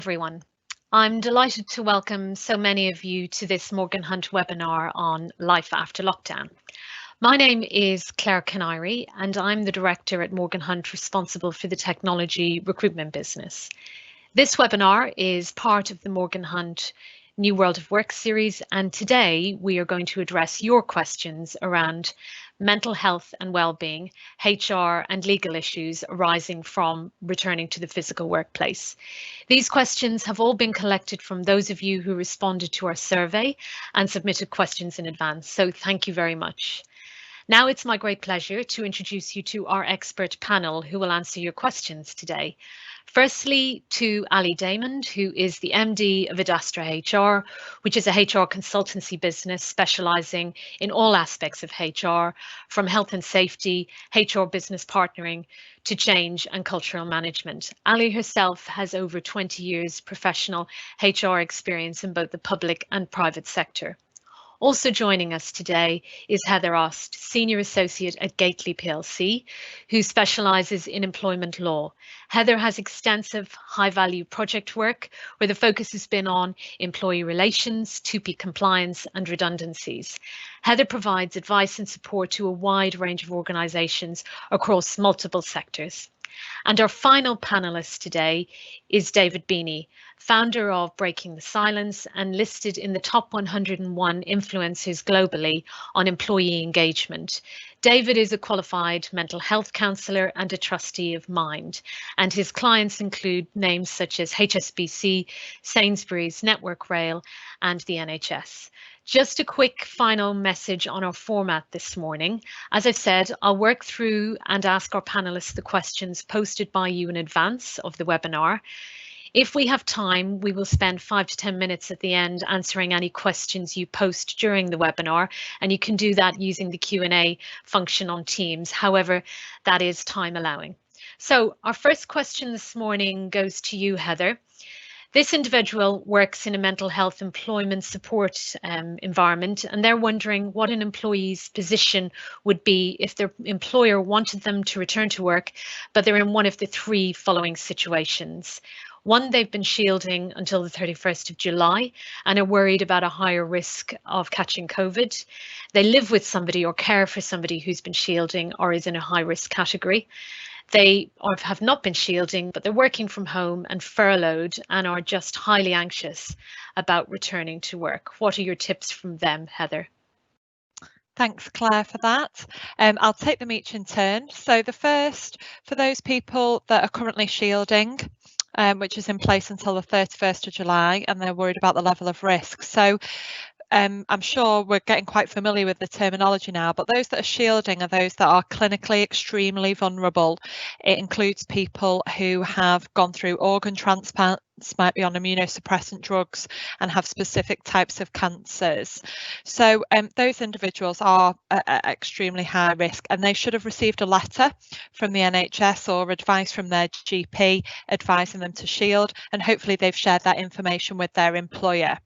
Everyone. I'm delighted to welcome so many of you to this Morgan Hunt webinar on Life After Lockdown. My name is Claire Canary and I'm the director at Morgan Hunt responsible for the technology recruitment business. This webinar is part of the Morgan Hunt New World of Work series, and today we are going to address your questions around mental health and well-being, HR and legal issues arising from returning to the physical workplace. These questions have all been collected from those of you who responded to our survey and submitted questions in advance, so thank you very much. Now it's my great pleasure to introduce you to our expert panel who will answer your questions today. Firstly, to Alison Daymond, who is the MD of Adastra HR, which is a HR consultancy business specialising in all aspects of HR, from health and safety, HR business partnering, to change and cultural management. Ali herself has over 20 years professional HR experience in both the public and private sector. Also joining us today is Heather Aust, Senior Associate at Gately plc, who specialises in employment law. Heather has extensive high-value project work where the focus has been on employee relations, 2P compliance and redundancies. Heather provides advice and support to a wide range of organisations across multiple sectors. And our final panelist today is David Beeney, founder of Breaking the Silence and listed in the top 101 influencers globally on employee engagement. David is a qualified mental health counsellor and a trustee of Mind, and his clients include names such as HSBC, Sainsbury's, Network Rail, and the NHS. Just a quick final message on our format this morning. As I've said, I'll work through and ask our panelists the questions posted by you in advance of the webinar. If we have time, we will spend 5 to 10 minutes at the end answering any questions you post during the webinar, and you can do that using the Q&A function on Teams. However, that is time allowing. So our first question this morning goes to you, Heather. This individual works in a mental health employment support environment, and they're wondering what an employee's position would be if their employer wanted them to return to work, but they're in one of the three following situations. One, they've been shielding until the 31st of July and are worried about a higher risk of catching COVID. They live with somebody or care for somebody who's been shielding or is in a high risk category. They have not been shielding, but they're working from home and furloughed and are just highly anxious about returning to work. What are your tips from them, Heather? Thanks, Claire, for that. I'll take them each in turn. So the first, for those people that are currently shielding, which is in place until the 31st of July, and they're worried about the level of risk. So I'm sure we're getting quite familiar with the terminology now, but those that are shielding are those that are clinically extremely vulnerable. It includes people who have gone through organ transplants, might be on immunosuppressant drugs, and have specific types of cancers. So those individuals are at extremely high risk, and they should have received a letter from the NHS or advice from their GP advising them to shield, and hopefully they've shared that information with their employer.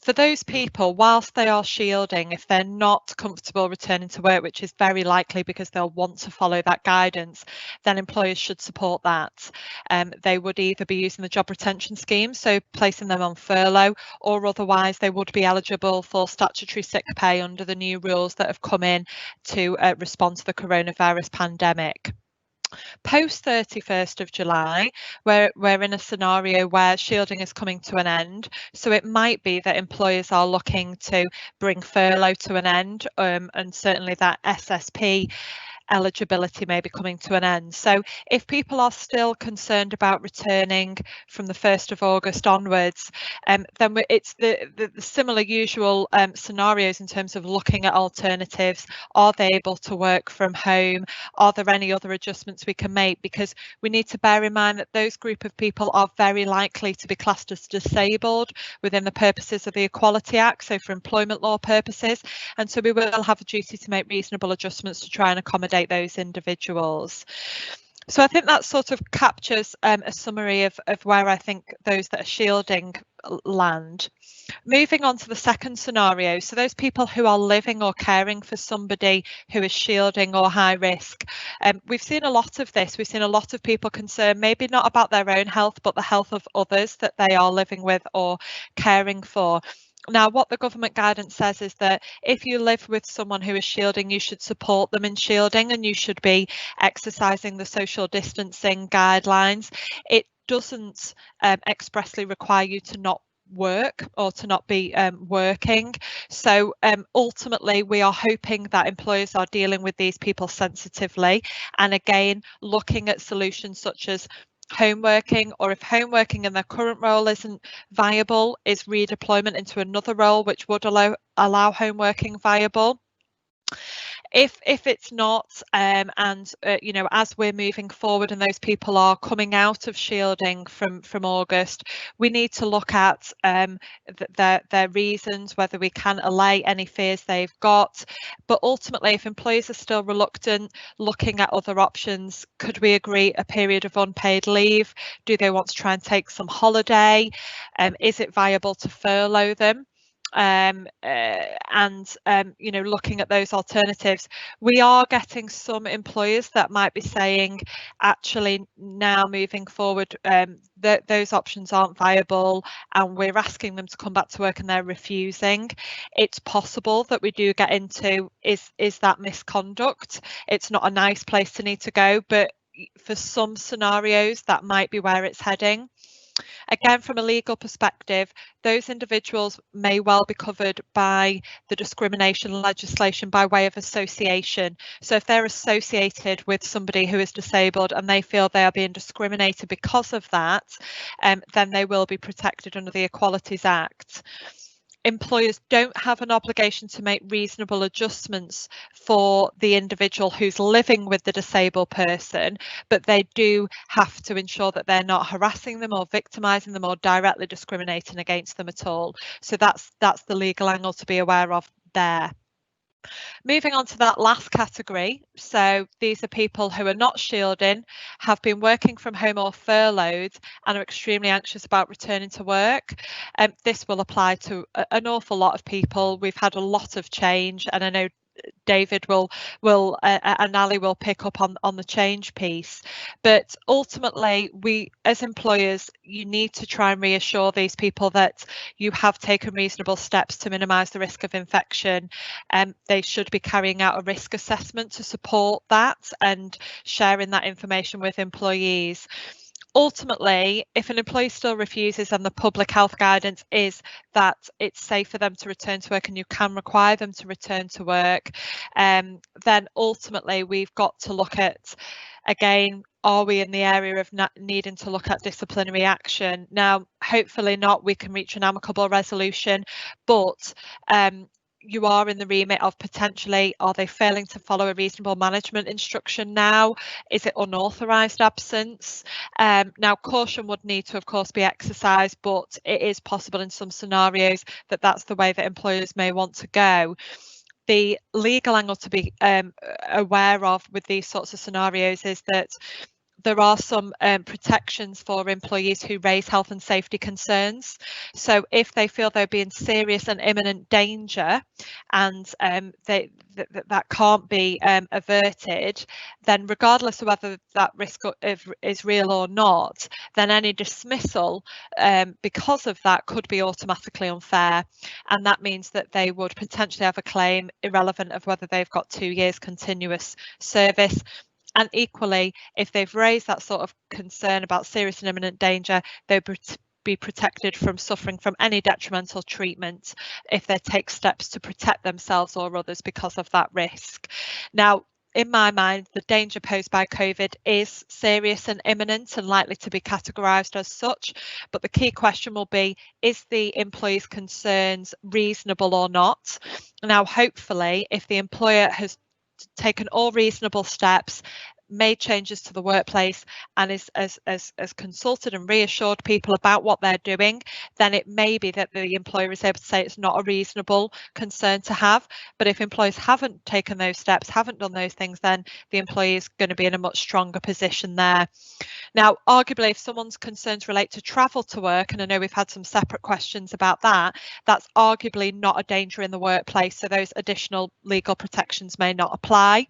For those people, whilst they are shielding, if they're not comfortable returning to work, which is very likely because they'll want to follow that guidance, then employers should support that. They would either be using the job retention scheme, so placing them on furlough, or otherwise they would be eligible for statutory sick pay under the new rules that have come in to respond to the coronavirus pandemic. Post 31st of July, we're in a scenario where shielding is coming to an end. So it might be that employers are looking to bring furlough to an end, and certainly that SSP eligibility may be coming to an end. So if people are still concerned about returning from the 1st of August onwards, then it's the similar usual scenarios in terms of looking at alternatives. Are they able to work from home? Are there any other adjustments we can make? Because we need to bear in mind that those group of people are very likely to be classed as disabled within the purposes of the Equality Act, so for employment law purposes. And so we will have a duty to make reasonable adjustments to try and accommodate those individuals. So I think that sort of captures a summary of where I think those that are shielding land. Moving on to the second scenario, so those people who are living or caring for somebody who is shielding or high risk. We've seen a lot of this. We've seen a lot of people concerned, maybe not about their own health, but the health of others that they are living with or caring for. Now, what the government guidance says is that if you live with someone who is shielding, you should support them in shielding and you should be exercising the social distancing guidelines. It doesn't expressly require you to not work or to not be working. So ultimately, we are hoping that employers are dealing with these people sensitively and again, looking at solutions such as home working, or if home working in their current role isn't viable, is redeployment into another role which would allow home working viable. If it's not, you know, as we're moving forward and those people are coming out of shielding from August, we need to look at their reasons, whether we can allay any fears they've got. But ultimately, if employers are still reluctant, looking at other options, could we agree a period of unpaid leave? Do they want to try and take some holiday? Is it viable to furlough them? You know, looking at those alternatives, we are getting some employers that might be saying, actually, now moving forward, those options aren't viable, and we're asking them to come back to work and they're refusing. It's possible that we do get into is that misconduct. It's not a nice place to need to go, but for some scenarios, that might be where it's heading. Again, from a legal perspective, those individuals may well be covered by the discrimination legislation by way of association. So if they're associated with somebody who is disabled and they feel they are being discriminated because of that, then they will be protected under the Equalities Act. Employers don't have an obligation to make reasonable adjustments for the individual who's living with the disabled person, but they do have to ensure that they're not harassing them or victimising them or directly discriminating against them at all. So that's the legal angle to be aware of there. Moving on to that last category, so these are people who are not shielding, have been working from home or furloughed and are extremely anxious about returning to work. This will apply to an awful lot of people. We've had a lot of change, and I know David and Ali will pick up on the change piece. But ultimately, we as employers, you need to try and reassure these people that you have taken reasonable steps to minimise the risk of infection. They should be carrying out a risk assessment to support that and sharing that information with employees. Ultimately, if an employee still refuses and the public health guidance is that it's safe for them to return to work and you can require them to return to work, then ultimately we've got to look at, again, are we in the area of needing to look at disciplinary action? Now, hopefully not, we can reach an amicable resolution, but you are in the remit of potentially, are they failing to follow a reasonable management instruction now? Is it unauthorised absence? Now, caution would need to, of course, be exercised, but it is possible in some scenarios that that's the way that employers may want to go. The legal angle to be aware of with these sorts of scenarios is that there are some protections for employees who raise health and safety concerns. So if they feel they're being serious and imminent danger and that can't be averted, then regardless of whether that risk is real or not, then any dismissal because of that could be automatically unfair. And that means that they would potentially have a claim irrelevant of whether they've got 2 years continuous service. And equally, if they've raised that sort of concern about serious and imminent danger, they'll be protected from suffering from any detrimental treatment if they take steps to protect themselves or others because of that risk. Now, in my mind, the danger posed by COVID is serious and imminent and likely to be categorised as such. But the key question will be, is the employee's concerns reasonable or not? Now, hopefully, if the employer has taken all reasonable steps, made changes to the workplace and has consulted and reassured people about what they're doing, then it may be that the employer is able to say it's not a reasonable concern to have. But if employers haven't taken those steps, haven't done those things, then the employee is going to be in a much stronger position there. Now, arguably, if someone's concerns relate to travel to work, and I know we've had some separate questions about that, that's arguably not a danger in the workplace, so those additional legal protections may not apply.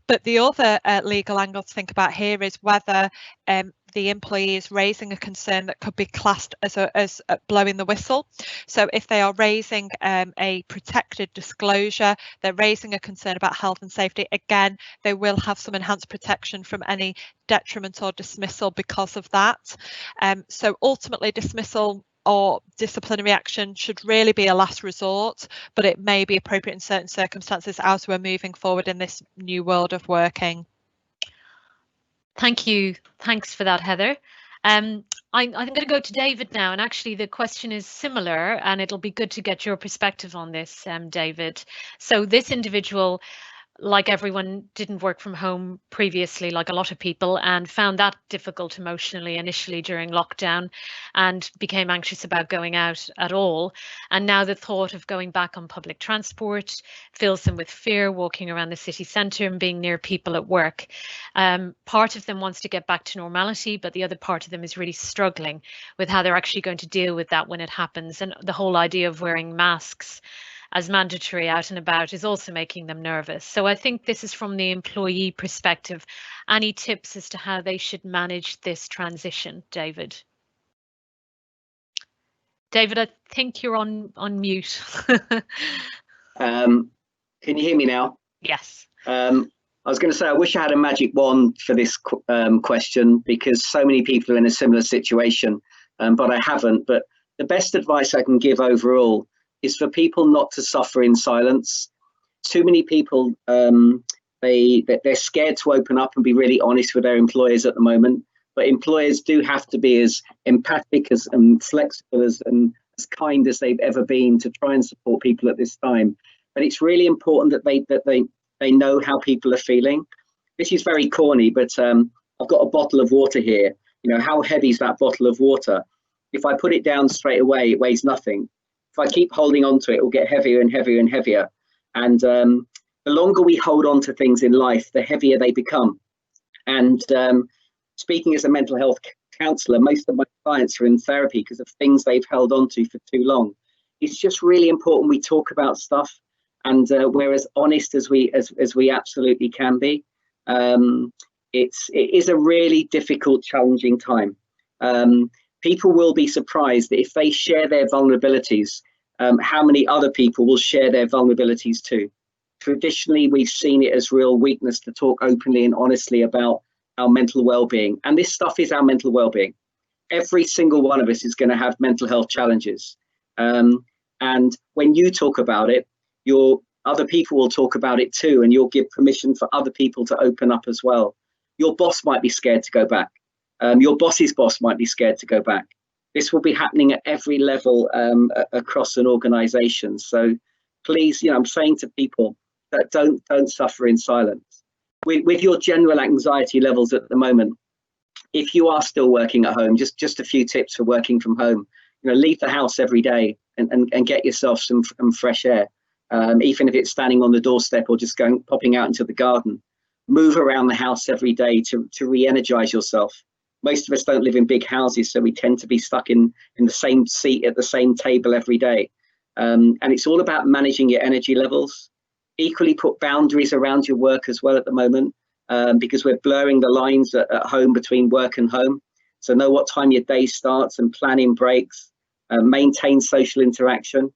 But the other legal angle to think about here is whether the employee is raising a concern that could be classed as blowing the whistle. So if they are raising a protected disclosure, they're raising a concern about health and safety, again, they will have some enhanced protection from any detriment or dismissal because of that. So ultimately, dismissal or disciplinary action should really be a last resort, but it may be appropriate in certain circumstances as we're moving forward in this new world of working. Thank you. Thanks for that, Heather. I'm going to go to David now, and actually the question is similar, and it'll be good to get your perspective on this, David. So this individual, like everyone, didn't work from home previously, like a lot of people, and found that difficult emotionally initially during lockdown and became anxious about going out at all. And now the thought of going back on public transport fills them with fear, walking around the city centre and being near people at work. Part of them wants to get back to normality, but the other part of them is really struggling with how they're actually going to deal with that when it happens. And the whole idea of wearing masks as mandatory out and about is also making them nervous. So I think this is from the employee perspective. Any tips as to how they should manage this transition, David? David, I think you're on mute. Can you hear me now? Yes. I was going to say, I wish I had a magic wand for this question, because so many people are in a similar situation, but I haven't. But the best advice I can give overall is for people not to suffer in silence. Too many people, they're scared to open up and be really honest with their employers at the moment. But employers do have to be as empathic and flexible and as kind as they've ever been to try and support people at this time. But it's really important that they know how people are feeling. This is very corny, but I've got a bottle of water here. You know, how heavy is that bottle of water? If I put it down straight away, it weighs nothing. If I keep holding on to it, it will get heavier and heavier and heavier. And the longer we hold on to things in life, the heavier they become. And speaking as a mental health counsellor, most of my clients are in therapy because of things they've held on to for too long. It's just really important we talk about stuff, and we're as honest as we absolutely can be. It is a really difficult, challenging time. People will be surprised that if they share their vulnerabilities, how many other people will share their vulnerabilities too. Traditionally, we've seen it as real weakness to talk openly and honestly about our mental well-being. And this stuff is our mental well-being. Every single one of us is going to have mental health challenges. And when you talk about it, other people will talk about it too, and you'll give permission for other people to open up as well. Your boss might be scared to go back. Your boss's boss might be scared to go back. This will be happening at every level across an organization. So please, I'm saying to people that don't suffer in silence. With your general anxiety levels at the moment, if you are still working at home, just a few tips for working from home. Leave the house every day and get yourself some fresh air, even if it's standing on the doorstep or just popping out into the garden. Move around the house every day to re-energize yourself. Most of us don't live in big houses, so we tend to be stuck in the same seat at the same table every day. And it's all about managing your energy levels. Equally, put boundaries around your work as well at the moment, because we're blurring the lines at home between work and home. So know what time your day starts and plan in breaks. Maintain social interaction.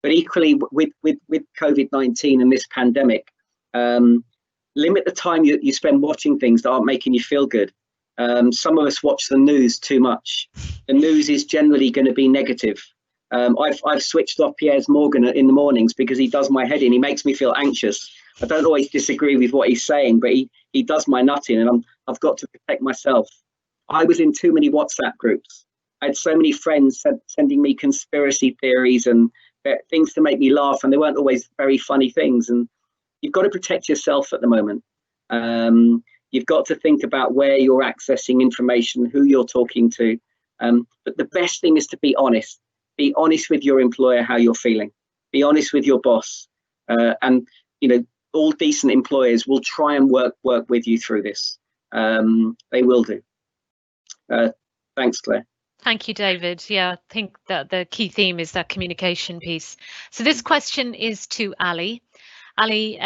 But equally, with COVID-19 and this pandemic, limit the time you spend watching things that aren't making you feel good. Some of us watch the news too much. The news is generally going to be negative. I've switched off Piers Morgan in the mornings because he does my head in. He makes me feel anxious. I don't always disagree with what he's saying, but he does my nut in, and I've got to protect myself. I was in too many WhatsApp groups. I had so many friends sending me conspiracy theories and things to make me laugh, and they weren't always very funny things. And you've got to protect yourself at the moment. You've got to think about where you're accessing information, who you're talking to. But the best thing is to be honest. Be honest with your employer how you're feeling. Be honest with your boss. And, you know, all decent employers will try and work with you through this. They will do. Thanks, Claire. Thank you, David. Yeah, I think that the key theme is that communication piece. So this question is to Ali. Ali,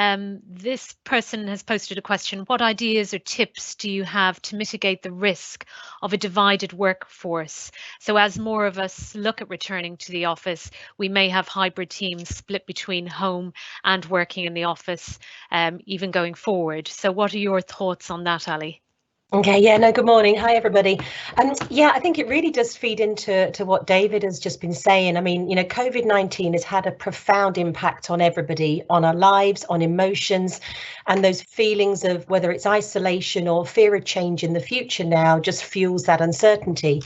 this person has posted a question. What ideas or tips do you have to mitigate the risk of a divided workforce? So as more of us look at returning to the office, we may have hybrid teams split between home and working in the office, even going forward. So what are your thoughts on that, Ali? Okay, yeah, no, good morning. Hi, everybody. Yeah, I think it really does feed into what David has just been saying. I mean, you know, COVID-19 has had a profound impact on everybody, on our lives, on emotions, and those feelings of whether it's isolation or fear of change in the future now just fuels that uncertainty.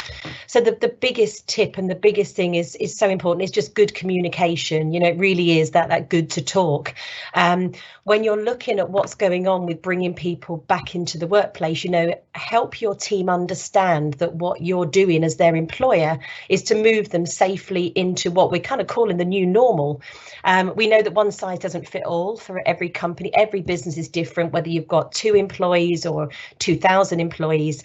So the biggest tip and the biggest thing is so important is just good communication. You know, it really is that good to talk. When you're looking at what's going on with bringing people back into the workplace, you know, help your team understand that what you're doing as their employer is to move them safely into what we're kind of calling the new normal. We know that one size doesn't fit all for every company. Every business is different, whether you've got 2 employees or 2,000 employees.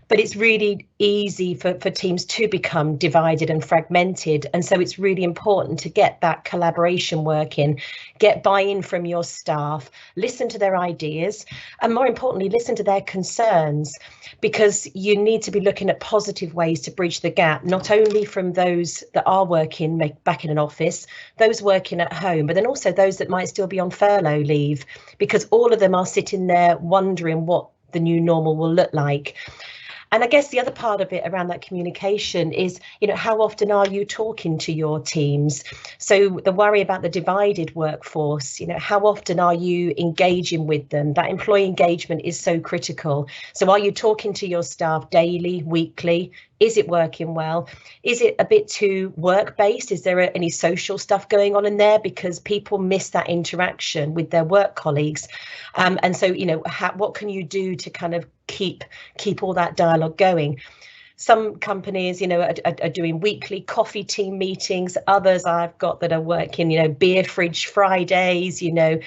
But it's really easy for teams to become divided and fragmented. And so it's really important to get that collaboration working, get buy-in from your staff, listen to their ideas, and more importantly, listen to their concerns, because you need to be looking at positive ways to bridge the gap, not only from those that are working back in an office, those working at home, but then also those that might still be on furlough leave, because all of them are sitting there wondering what the new normal will look like. And I guess the other part of it around that communication is, you know, how often are you talking to your teams? So the worry about the divided workforce, you know, how often are you engaging with them? That employee engagement is so critical. So are you talking to your staff daily, weekly? Is it working well? Is it a bit too work-based? Is there any social stuff going on in there? Because people miss that interaction with their work colleagues. And so, you know, what can you do to kind of keep all that dialogue going? Some companies, you know, are doing weekly coffee team meetings. Others I've got that are working, you know, beer fridge Fridays, you know,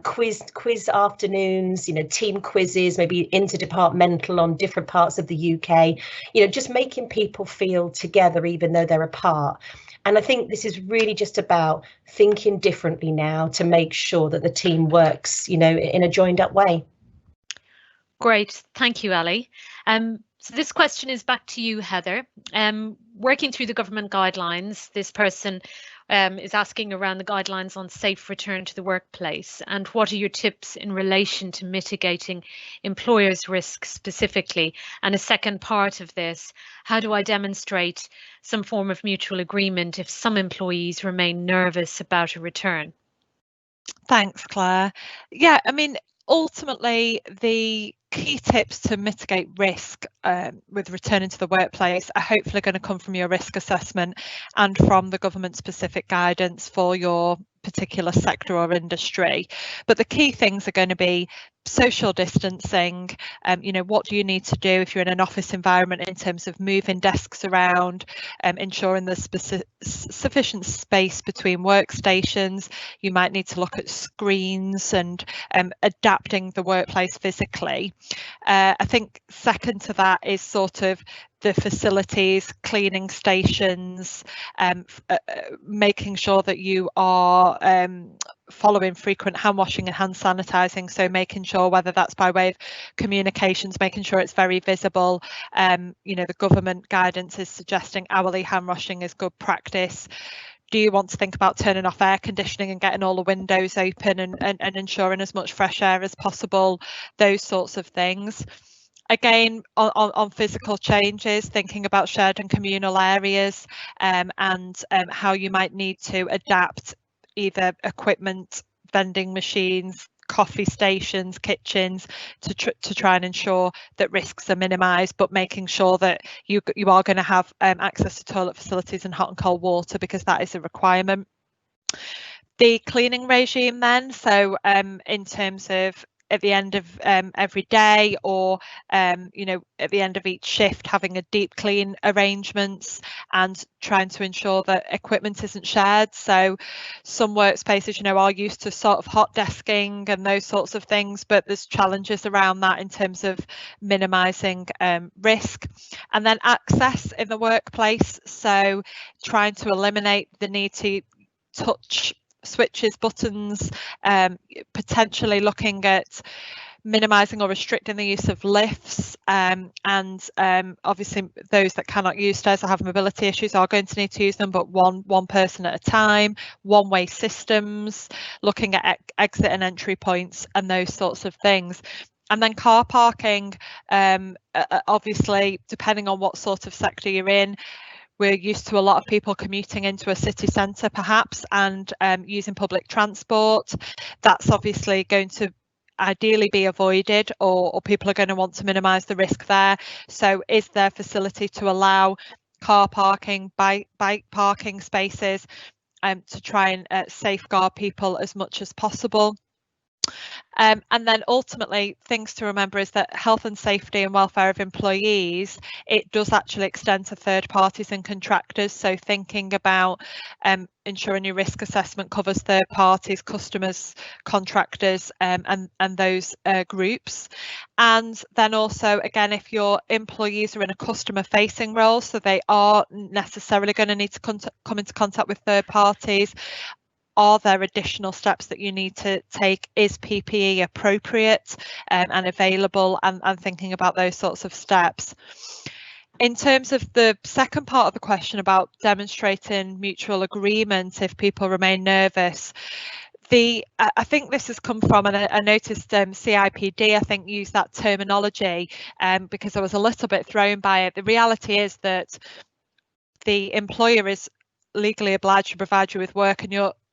quiz afternoons, you know, team quizzes, maybe interdepartmental on different parts of the UK, you know, just making people feel together even though they're apart. And I think this is really just about thinking differently now to make sure that the team works, you know, in a joined up way. Great, thank you, Ali. So this question is back to you, Heather. Working through the government guidelines, this person is asking around the guidelines on safe return to the workplace, and what are your tips in relation to mitigating employers' risk specifically? And a second part of this, how do I demonstrate some form of mutual agreement if some employees remain nervous about a return? Thanks, Claire. Yeah, I mean, ultimately, the key tips to mitigate risk with returning to the workplace are hopefully going to come from your risk assessment and from the government specific guidance for your particular sector or industry. But the key things are going to be social distancing. You know, what do you need to do if you're in an office environment in terms of moving desks around, ensuring there's sufficient space between workstations. You might need to look at screens and adapting the workplace physically. I think second to that is sort of the facilities, cleaning stations, making sure that you are following frequent hand washing and hand sanitizing. So making sure, whether that's by way of communications, making sure it's very visible. You know, the government guidance is suggesting hourly hand washing is good practice. Do you want to think about turning off air conditioning and getting all the windows open and ensuring as much fresh air as possible? Those sorts of things. Again, on physical changes, thinking about shared and communal areas and how you might need to adapt either equipment, vending machines, coffee stations, kitchens to try and ensure that risks are minimised, but making sure that you are going to have access to toilet facilities and hot and cold water, because that is a requirement. The cleaning regime then, so in terms of at the end of every day, or you know, at the end of each shift, having a deep clean arrangements and trying to ensure that equipment isn't shared. So some workspaces, you know, are used to sort of hot desking and those sorts of things, but there's challenges around that in terms of minimizing risk. And then access in the workplace, so trying to eliminate the need to touch switches, buttons, potentially looking at minimizing or restricting the use of lifts, and obviously those that cannot use stairs or have mobility issues are going to need to use them, but one person at a time, one-way systems, looking at exit and entry points and those sorts of things. And then car parking, obviously depending on what sort of sector you're in, we're used to a lot of people commuting into a city centre perhaps, and using public transport. That's obviously going to ideally be avoided, or people are going to want to minimise the risk there. So is there facility to allow car parking, bike parking spaces, to try and safeguard people as much as possible? And then ultimately, things to remember is that health and safety and welfare of employees, it does actually extend to third parties and contractors. So thinking about ensuring your risk assessment covers third parties, customers, contractors, and those groups. And then also, again, if your employees are in a customer facing role, so they are necessarily going to need to come into contact with third parties, are there additional steps that you need to take? Is PPE appropriate and available, and thinking about those sorts of steps. In terms of the second part of the question about demonstrating mutual agreement if people remain nervous, I think this has come from, and I noticed CIPD, I think, used that terminology because I was a little bit thrown by it. The reality is that the employer is legally obliged to provide you with work,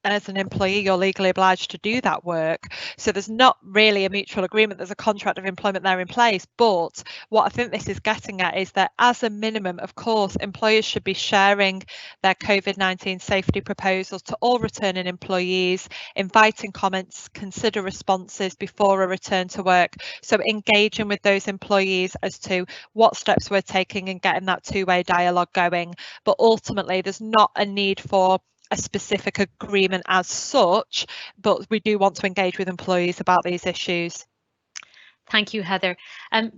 and as an employee, you're legally obliged to do that work. So there's not really a mutual agreement. There's a contract of employment there in place. But what I think this is getting at is that as a minimum, of course, employers should be sharing their COVID-19 safety proposals to all returning employees, inviting comments, consider responses before a return to work. So engaging with those employees as to what steps we're taking and getting that two-way dialogue going. But ultimately, there's not a need for a specific agreement as such, but we do want to engage with employees about these issues. Thank you, Heather.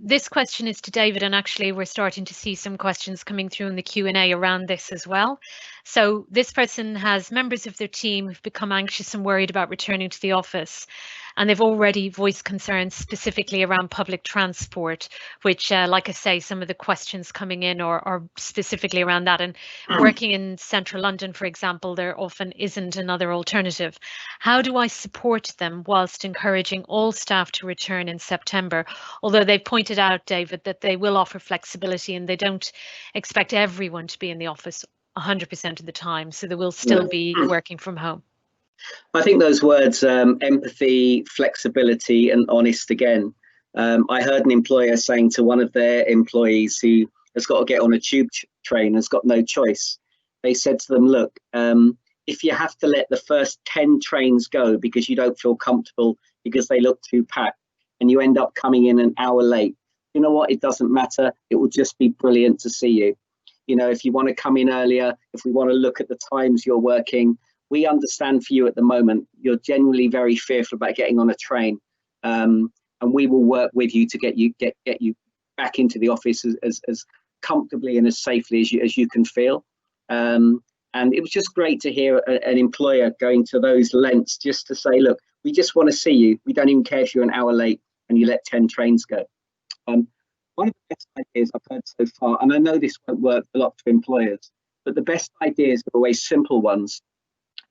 This question is to David, and actually we're starting to see some questions coming through in the Q&A around this as well. So this person has members of their team who've become anxious and worried about returning to the office, and they've already voiced concerns specifically around public transport, which, like I say, some of the questions coming in are specifically around that. And working in central London, for example, there often isn't another alternative. How do I support them whilst encouraging all staff to return in September? Although they've pointed out, David, that they will offer flexibility and they don't expect everyone to be in the office 100% of the time, so they will still be working from home. I think those words, empathy, flexibility, and honest again. I heard an employer saying to one of their employees who has got to get on a tube train, has got no choice. They said to them, look, if you have to let the first 10 trains go because you don't feel comfortable because they look too packed and you end up coming in an hour late, you know what, it doesn't matter. It will just be brilliant to see you. You know, if you want to come in earlier, if we want to look at the times you're working, we understand for you at the moment, you're genuinely very fearful about getting on a train, and we will work with you to get you back into the office as comfortably and as safely as you can feel. And it was just great to hear an employer going to those lengths just to say, look, we just want to see you. We don't even care if you're an hour late and you let 10 trains go. One of the best ideas I've heard so far, and I know this won't work a lot for employers, but the best ideas are always simple ones,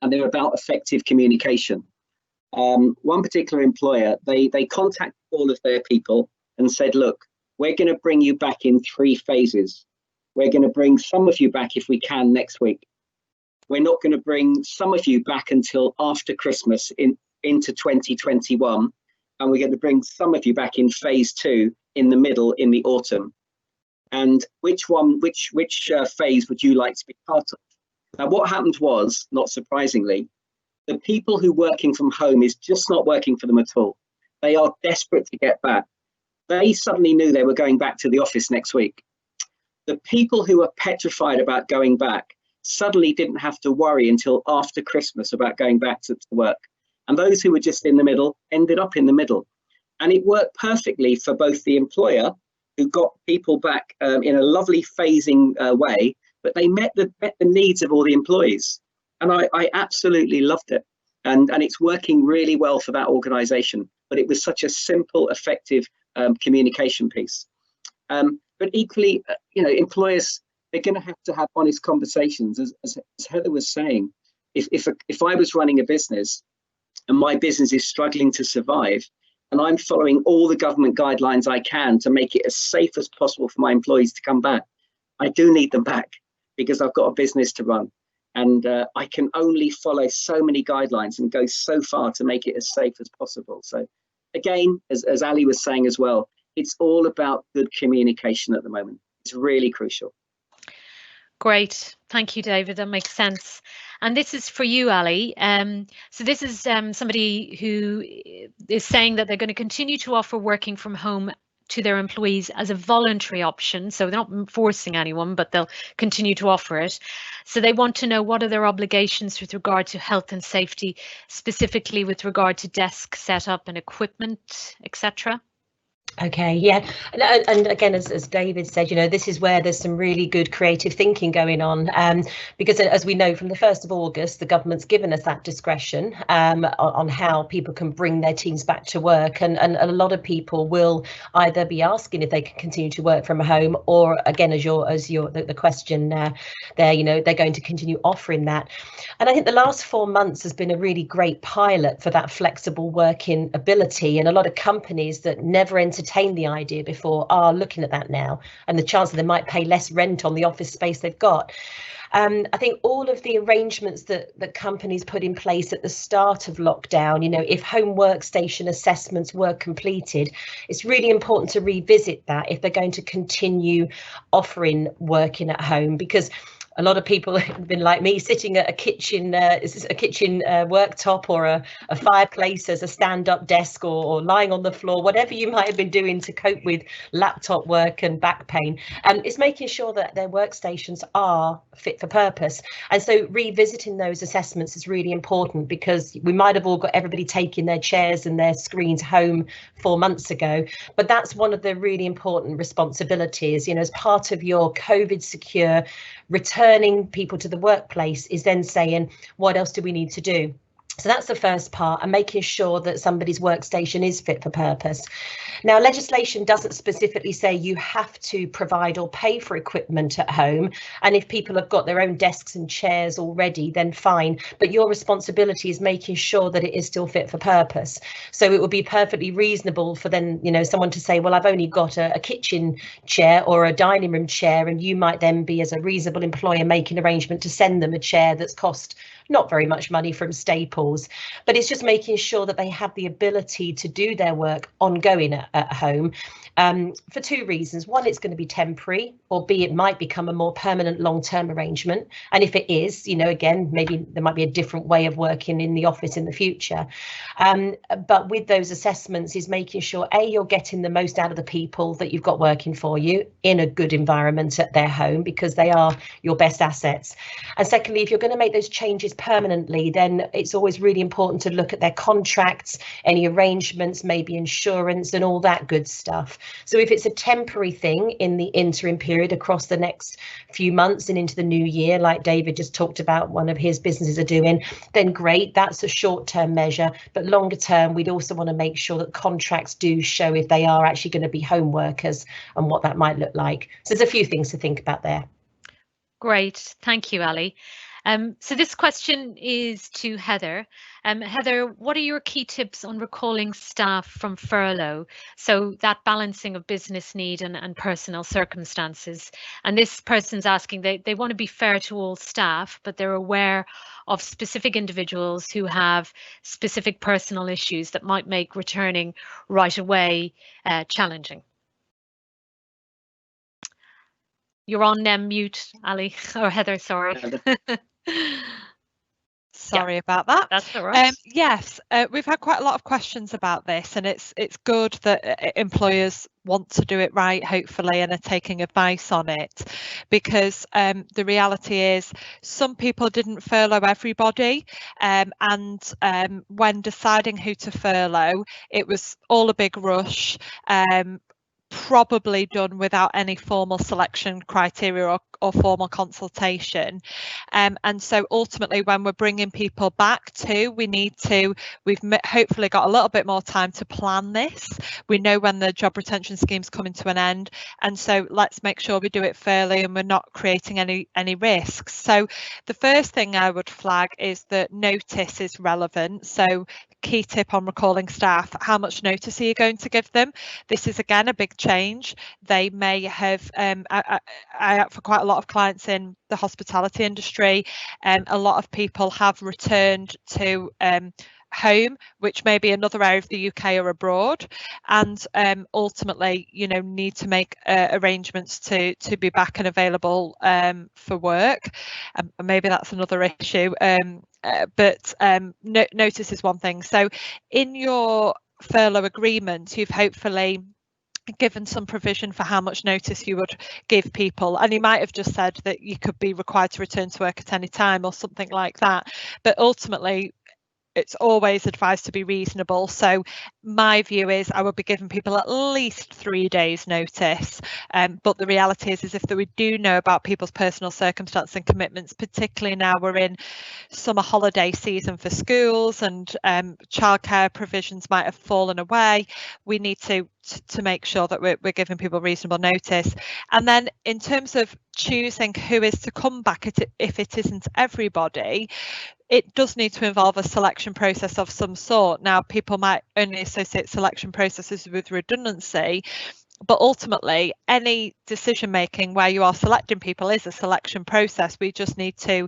and they're about effective communication. One particular employer, they contacted all of their people and said, look, we're going to bring you back in 3 phases. We're going to bring some of you back if we can next week. We're not going to bring some of you back until after Christmas into 2021. And we're going to bring some of you back in phase 2 in the middle in the autumn. And which phase would you like to be part of? Now, what happened was, not surprisingly, the people who working from home is just not working for them at all. They are desperate to get back. They suddenly knew they were going back to the office next week. The people who were petrified about going back suddenly didn't have to worry until after Christmas about going back to work. And those who were just in the middle ended up in the middle. And it worked perfectly for both the employer, who got people back in a lovely phasing way, but they met the needs of all the employees. And I absolutely loved it. And it's working really well for that organization. But it was such a simple, effective communication piece. But equally, employers, they're going to have honest conversations. As Heather was saying, if I was running a business and my business is struggling to survive, and I'm following all the government guidelines I can to make it as safe as possible for my employees to come back, I do need them back because I've got a business to run. And I can only follow so many guidelines and go so far to make it as safe as possible. So again, as Ali was saying as well, it's all about good communication at the moment. It's really crucial. Great. Thank you, David. That makes sense. And this is for you, Ali. So this is somebody who is saying that they're going to continue to offer working from home to their employees as a voluntary option. So they're not forcing anyone, but they'll continue to offer it. So they want to know, what are their obligations with regard to health and safety, specifically with regard to desk setup and equipment, etc.? Okay, yeah, and again, as David said, this is where there's some really good creative thinking going on, because as we know, from the 1st of August, the government's given us that discretion on how people can bring their teams back to work, and a lot of people will either be asking if they can continue to work from home, or again, as the question there, they're going to continue offering that. And I think the last 4 months has been a really great pilot for that flexible working ability, and a lot of companies that never entertained the idea before are looking at that now, and the chance that they might pay less rent on the office space they've got. I think all of the arrangements that companies put in place at the start of lockdown, if home workstation assessments were completed, it's really important to revisit that if they're going to continue offering working at home, because a lot of people have been like me, sitting at a kitchen worktop or a fireplace as a stand-up desk, or lying on the floor, whatever you might have been doing to cope with laptop work and back pain. It's making sure that their workstations are fit for purpose. And so revisiting those assessments is really important, because we might have all got everybody taking their chairs and their screens home 4 months ago. But that's one of the really important responsibilities, as part of your COVID secure returning people to the workplace, is then saying, what else do we need to do? So that's the first part, and making sure that somebody's workstation is fit for purpose. Now, legislation doesn't specifically say you have to provide or pay for equipment at home. And if people have got their own desks and chairs already, then fine. But your responsibility is making sure that it is still fit for purpose. So it would be perfectly reasonable for then, someone to say, well, I've only got a kitchen chair or a dining room chair. And you might then be, as a reasonable employer, make an arrangement to send them a chair that's cost not very much money from Staples. But it's just making sure that they have the ability to do their work ongoing at home, for 2 reasons. One, it's going to be temporary, or B, it might become a more permanent long-term arrangement. And if it is, again, maybe there might be a different way of working in the office in the future. But with those assessments, is making sure, A, you're getting the most out of the people that you've got working for you in a good environment at their home, because they are your best assets. And secondly, if you're going to make those changes permanently, then it's always really important to look at their contracts, any arrangements, maybe insurance and all that good stuff. So if it's a temporary thing in the interim period across the next few months and into the new year, like David just talked about one of his businesses are doing, then great, that's a short-term measure. But longer term, we'd also want to make sure that contracts do show if they are actually going to be home workers and what that might look like. So there's a few things to think about there. Great, thank you, Ali. So this question is to Heather. Heather, what are your key tips on recalling staff from furlough? So that balancing of business need and personal circumstances. And this person's asking, they want to be fair to all staff, but they're aware of specific individuals who have specific personal issues that might make returning right away challenging. You're on mute, Ali, or Heather, sorry. Sorry about that. That's all right. Yes, we've had quite a lot of questions about this, and it's good that employers want to do it right, hopefully, and are taking advice on it, because the reality is some people didn't furlough everybody, and when deciding who to furlough, it was all a big rush. Probably done without any formal selection criteria or formal consultation, and so ultimately when we're bringing people back to, we've hopefully got a little bit more time to plan this. We know when the job retention scheme's coming to an end, and so let's make sure we do it fairly and we're not creating any risks. So the first thing I would flag is that notice is relevant. So key tip on recalling staff: how much notice are you going to give them? This is again a big change. They may have, I for quite a lot of clients in the hospitality industry, a lot of people have returned to home, which may be another area of the UK or abroad, and ultimately, you know, need to make arrangements to be back and available for work. Maybe that's another issue, but notice is one thing. So in your furlough agreement, you've hopefully given some provision for how much notice you would give people, and you might have just said that you could be required to return to work at any time or something like that, but ultimately it's always advised to be reasonable. So my view is I would be giving people at least 3 days notice, but the reality is if we do know about people's personal circumstances and commitments, particularly now we're in summer holiday season for schools and childcare provisions might have fallen away, we need to make sure that we're giving people reasonable notice. And then in terms of choosing who is to come back, if it isn't everybody, it does need to involve a selection process of some sort. Now, people might only associate selection processes with redundancy, but ultimately any decision making where you are selecting people is a selection process. We just need to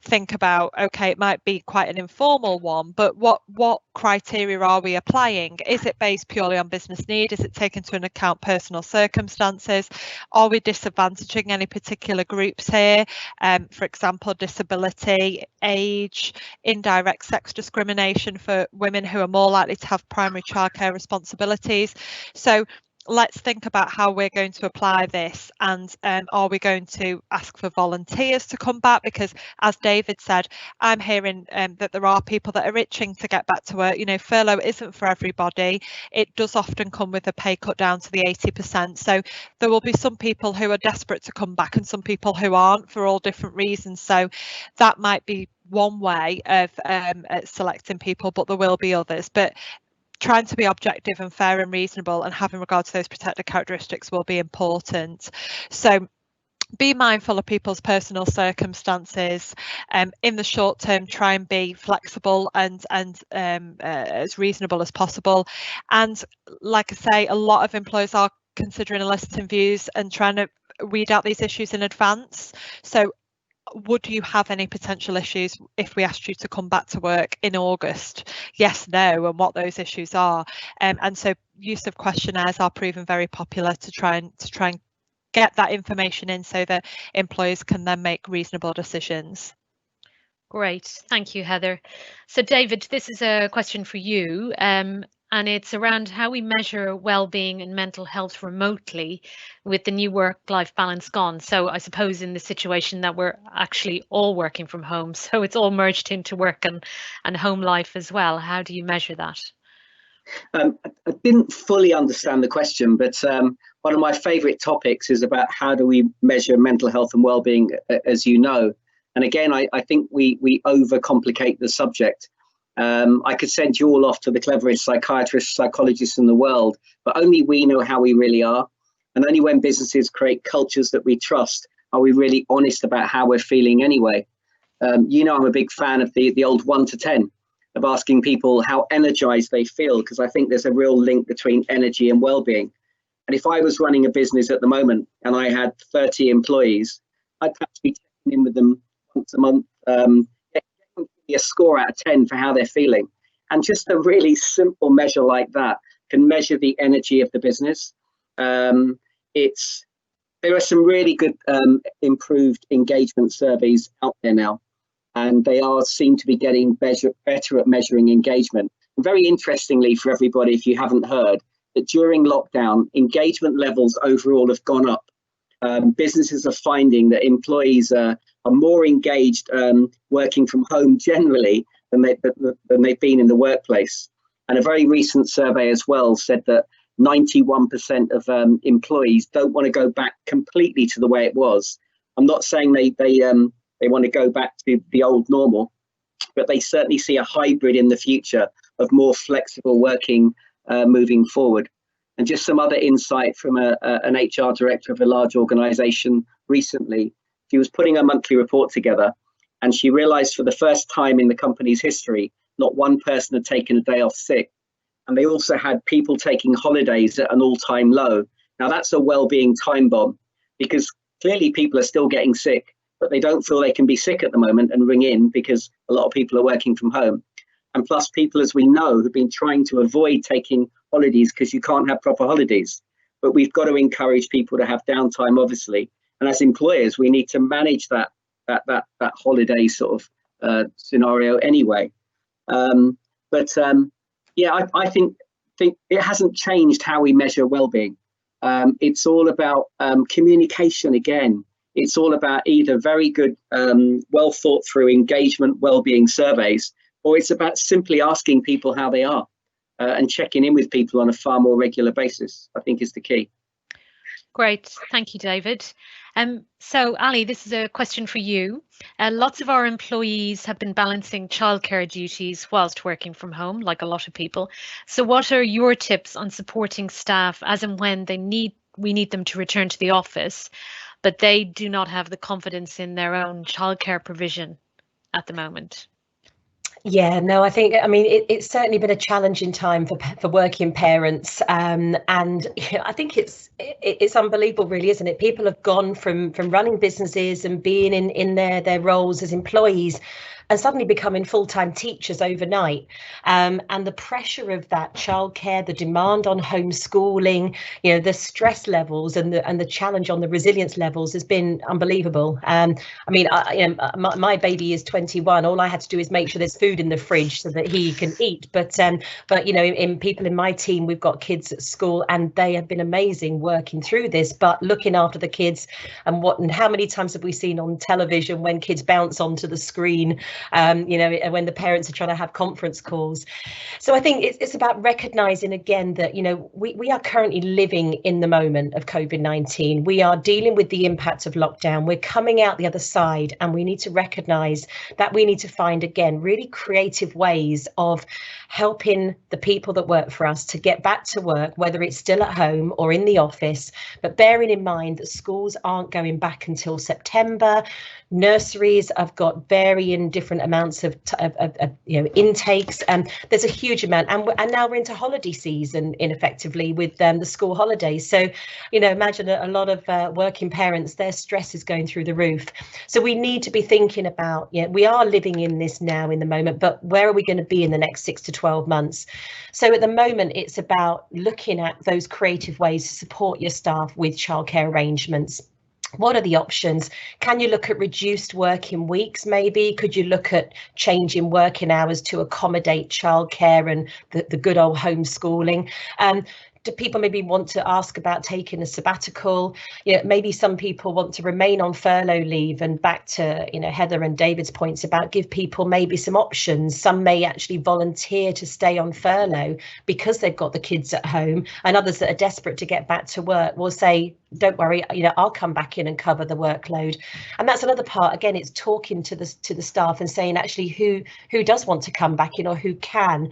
think about, okay, it might be quite an informal one, but what criteria are we applying? Is it based purely on business need? Is it taken into account personal circumstances? Are we disadvantaging any particular groups here? For example, disability, age, indirect sex discrimination for women who are more likely to have primary childcare responsibilities. So let's think about how we're going to apply this, and are we going to ask for volunteers to come back? Because as David said, I'm hearing that there are people that are itching to get back to work. You know, furlough isn't for everybody. It does often come with a pay cut down to the 80%. So there will be some people who are desperate to come back and some people who aren't, for all different reasons. So that might be one way of selecting people, but there will be others. But trying to be objective and fair and reasonable and having regard to those protected characteristics will be important. So be mindful of people's personal circumstances. In the short term, try and be flexible and as reasonable as possible. And like I say, a lot of employers are considering eliciting views and trying to weed out these issues in advance. So would you have any potential issues if we asked you to come back to work in August? Yes, no, and what those issues are. And so use of questionnaires are proven very popular to try and get that information in so that employers can then make reasonable decisions. Great, thank you, Heather. So David, this is a question for you, and it's around how we measure well-being and mental health remotely with the new work-life balance gone. So I suppose in the situation that we're actually all working from home, so it's all merged into work and home life as well. How do you measure that? I didn't fully understand the question, but one of my favourite topics is about how do we measure mental health and well-being, as you know. And again, I think we overcomplicate the subject. I could send you all off to the cleverest psychiatrists, psychologists in the world, but only we know how we really are. And only when businesses create cultures that we trust are we really honest about how we're feeling anyway. You know, I'm a big fan of the old 1 to 10, of asking people how energized they feel, because I think there's a real link between energy and well-being. And if I was running a business at the moment and I had 30 employees, I'd perhaps be checking in with them once a month, a score out of 10 for how they're feeling. And just a really simple measure like that can measure the energy of the business. There are some really good improved engagement surveys out there now. and they seem to be getting better at measuring engagement. And very interestingly for everybody, if you haven't heard, that during lockdown, engagement levels overall have gone up. Businesses are finding that employees are more engaged working from home generally than they've been in the workplace. And a very recent survey as well said that 91% of employees don't want to go back completely to the way it was. I'm not saying they want to go back to the old normal, but they certainly see a hybrid in the future of more flexible working moving forward. And just some other insight from an HR director of a large organization recently. She was putting a monthly report together, and she realized for the first time in the company's history, not one person had taken a day off sick. And they also had people taking holidays at an all-time low. Now that's a well-being time bomb, because clearly people are still getting sick, but they don't feel they can be sick at the moment and ring in because a lot of people are working from home. And plus people, as we know, have been trying to avoid taking holidays because you can't have proper holidays. But we've got to encourage people to have downtime, obviously. And as employers, we need to manage that holiday sort of scenario anyway. Yeah, I think it hasn't changed how we measure well-being. It's all about communication again. It's all about either very good, well thought through engagement well-being surveys, or it's about simply asking people how they are and checking in with people on a far more regular basis, I think is the key. Great, thank you, David. So Ali, this is a question for you. Lots of our employees have been balancing childcare duties whilst working from home, like a lot of people. So what are your tips on supporting staff as and when we need them to return to the office, but they do not have the confidence in their own childcare provision at the moment? Yeah, no, I mean, it's certainly been a challenging time for working parents, and I think it's unbelievable, really, isn't it? People have gone from running businesses and being in their roles as employees and suddenly becoming full-time teachers overnight, and the pressure of that childcare, the demand on homeschooling, the stress levels and the challenge on the resilience levels has been unbelievable. I mean, my baby is 21. All I had to do is make sure there's food in the fridge so that he can eat. But in people in my team, we've got kids at school, and they have been amazing working through this. But looking after the kids, and how many times have we seen on television when kids bounce onto the screen? When the parents are trying to have conference calls. So I think it's about recognizing again that, we are currently living in the moment of COVID-19. We are dealing with the impact of lockdown. We're coming out the other side, and we need to recognize that we need to find, again, really creative ways of helping the people that work for us to get back to work, whether it's still at home or in the office, but bearing in mind that schools aren't going back until September. Nurseries have got varying different amounts of intakes, and there's a huge amount, and now we're into holiday season effectively with the school holidays. So imagine a lot of working parents, their stress is going through the roof. So we need to be thinking about, we are living in this now in the moment, but where are we going to be in the next 6 to 12 months? So at the moment, it's about looking at those creative ways to support your staff with childcare arrangements. What are the options? Can you look at reduced working weeks? Maybe could you look at changing working hours to accommodate childcare and the good old homeschooling? Do people maybe want to ask about taking a sabbatical? Maybe some people want to remain on furlough leave, and back to Heather and David's points about give people maybe some options. Some may actually volunteer to stay on furlough because they've got the kids at home, and others that are desperate to get back to work will say, don't worry, I'll come back in and cover the workload. And that's another part. Again, it's talking to the staff and saying actually who does want to come back in or who can.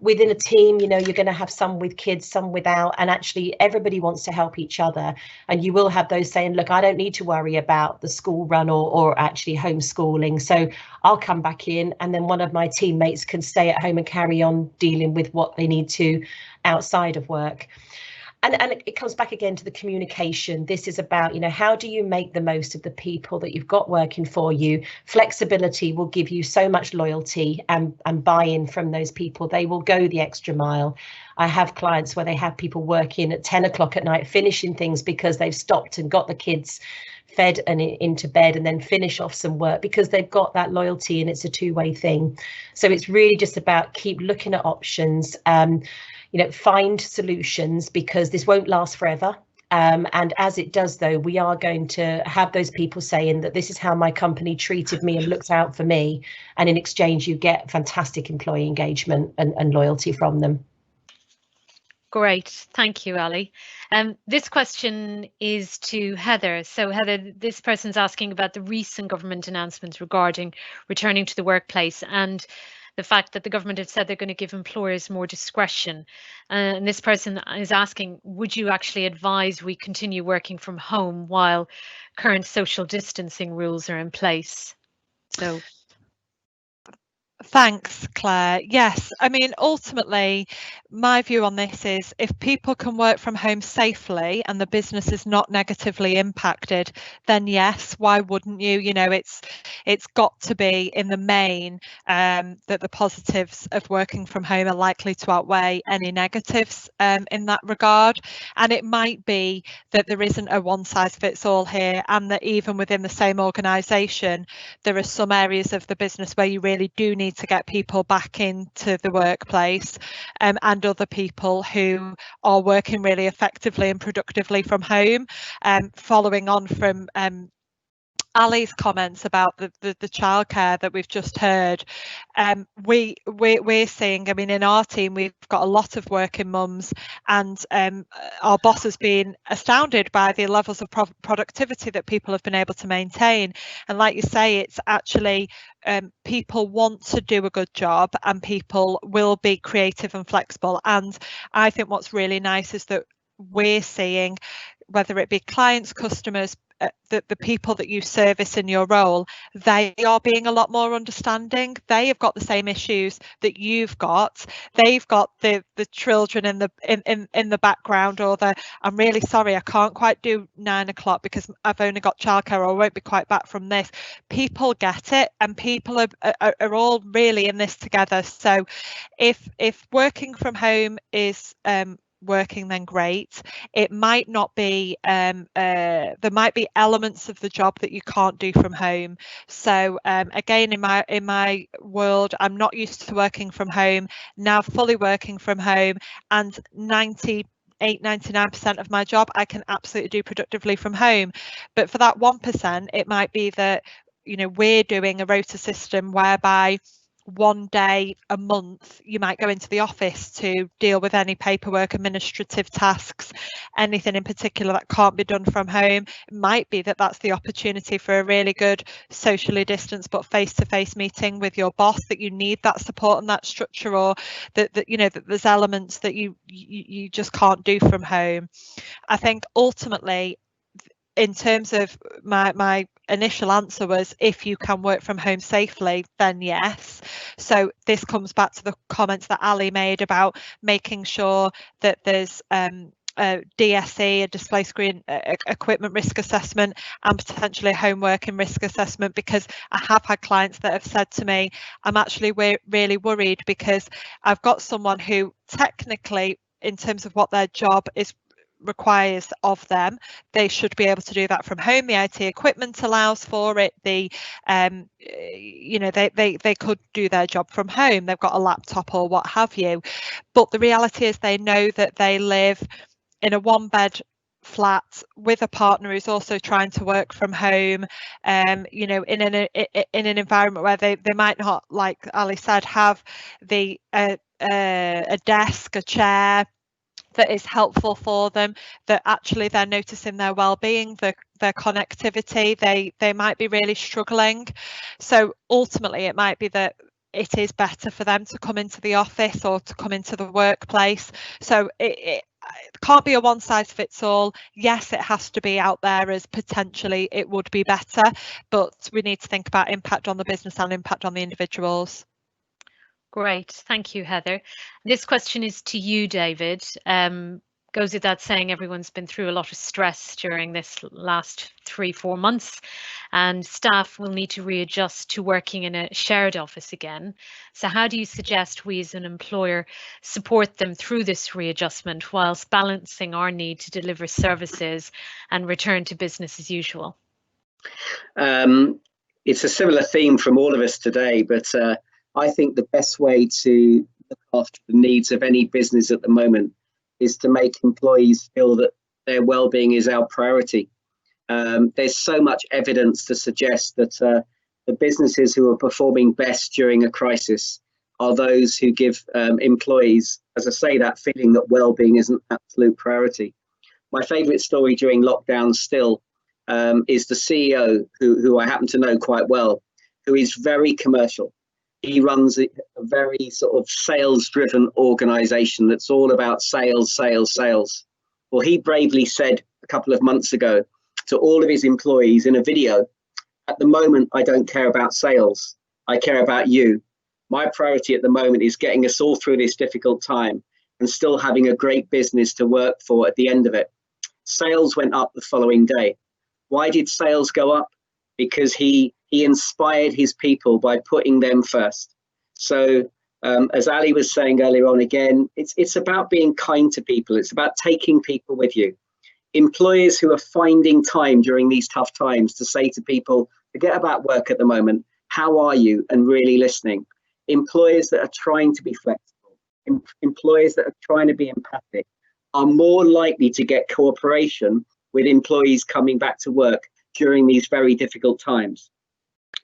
Within a team, you're going to have some with kids, some without, and actually everybody wants to help each other. And you will have those saying, look, I don't need to worry about the school run or actually homeschooling, so I'll come back in, and then one of my teammates can stay at home and carry on dealing with what they need to outside of work. And it comes back again to the communication. This is about, how do you make the most of the people that you've got working for you? Flexibility will give you so much loyalty and buy-in from those people. They will go the extra mile. I have clients where they have people working at 10 o'clock at night, finishing things because they've stopped and got the kids fed and into bed and then finish off some work because they've got that loyalty, and it's a two-way thing. So it's really just about keep looking at options, find solutions, because this won't last forever. And as it does, though, we are going to have those people saying that this is how my company treated me and looked out for me. And in exchange, you get fantastic employee engagement and loyalty from them. Great, thank you, Ali. This question is to Heather. So Heather, this person's asking about the recent government announcements regarding returning to the workplace and the fact that the government have said they're going to give employers more discretion. And this person is asking, would you actually advise we continue working from home while current social distancing rules are in place? So. Thanks, Claire. Yes, I mean, ultimately, my view on this is if people can work from home safely and the business is not negatively impacted, then yes, why wouldn't you? You know, it's got to be in the main that the positives of working from home are likely to outweigh any negatives in that regard. And it might be that there isn't a one size fits all here, and that even within the same organisation, there are some areas of the business where you really do need to get people back into the workplace, and other people who are working really effectively and productively from home. Following on from Ali's comments about the childcare that we've just heard, we're seeing, I mean, in our team, we've got a lot of working mums, and our boss has been astounded by the levels of productivity that people have been able to maintain. And like you say, it's actually people want to do a good job, and people will be creative and flexible. And I think what's really nice is that we're seeing, whether it be clients, customers, the people that you service in your role, they are being a lot more understanding. They have got the same issues that you've got. They've got the children in the background, or I'm really sorry, I can't quite do 9 o'clock because I've only got childcare, or I won't be quite back from this. People get it, and people are all really in this together. So if working from home is working, then great. It might not be, there might be elements of the job that you can't do from home. So again, in my world, I'm not used to working from home, now fully working from home, and 99% of my job I can absolutely do productively from home. But for that 1%, it might be that, you know, we're doing a rota system whereby one day a month you might go into the office to deal with any paperwork, administrative tasks, anything in particular that can't be done from home. It might be that that's the opportunity for a really good socially distanced but face-to-face meeting with your boss, that you need that support and that structure, or that you know that there's elements that you just can't do from home. I think ultimately, in terms of my initial answer was, if you can work from home safely, then yes. So this comes back to the comments that Ali made about making sure that there's DSE, a display screen equipment risk assessment, and potentially a home working risk assessment, because I have had clients that have said to me, I'm actually really worried because I've got someone who technically, in terms of what their job requires of them, they should be able to do that from home. The IT equipment allows for it. The you know, they could do their job from home. They've got a laptop or what have you. But the reality is they know that they live in a 1-bed flat with a partner who's also trying to work from home, you know, in an environment where they might not, like Ali said, have the a desk, a chair that is helpful for them, that actually they're noticing their well-being, their connectivity, they might be really struggling. So ultimately it might be that it is better for them to come into the office or to come into the workplace. So it can't be a one size fits all. Yes, it has to be out there as potentially it would be better, but we need to think about impact on the business and impact on the individuals. Great, thank you, Heather. This question is to you, David. Goes without saying, everyone's been through a lot of stress during this last 3-4 months, and staff will need to readjust to working in a shared office again. So how do you suggest we as an employer support them through this readjustment whilst balancing our need to deliver services and return to business as usual? It's a similar theme from all of us today, but I think the best way to look after the needs of any business at the moment is to make employees feel that their well-being is our priority. There's so much evidence to suggest that the businesses who are performing best during a crisis are those who give employees, as I say, that feeling that well-being is an absolute priority. My favourite story during lockdown still is the CEO, who I happen to know quite well, who is very commercial. He runs a very sort of sales-driven organisation that's all about sales, sales, sales. Well, he bravely said a couple of months ago to all of his employees in a video, at the moment, I don't care about sales. I care about you. My priority at the moment is getting us all through this difficult time and still having a great business to work for at the end of it. Sales went up the following day. Why did sales go up? Because he inspired his people by putting them first. So as Ali was saying earlier on, again, it's about being kind to people. It's about taking people with you. Employers who are finding time during these tough times to say to people, forget about work at the moment, how are you? And really listening. Employers that are trying to be flexible, employers that are trying to be empathic are more likely to get cooperation with employees coming back to work during these very difficult times.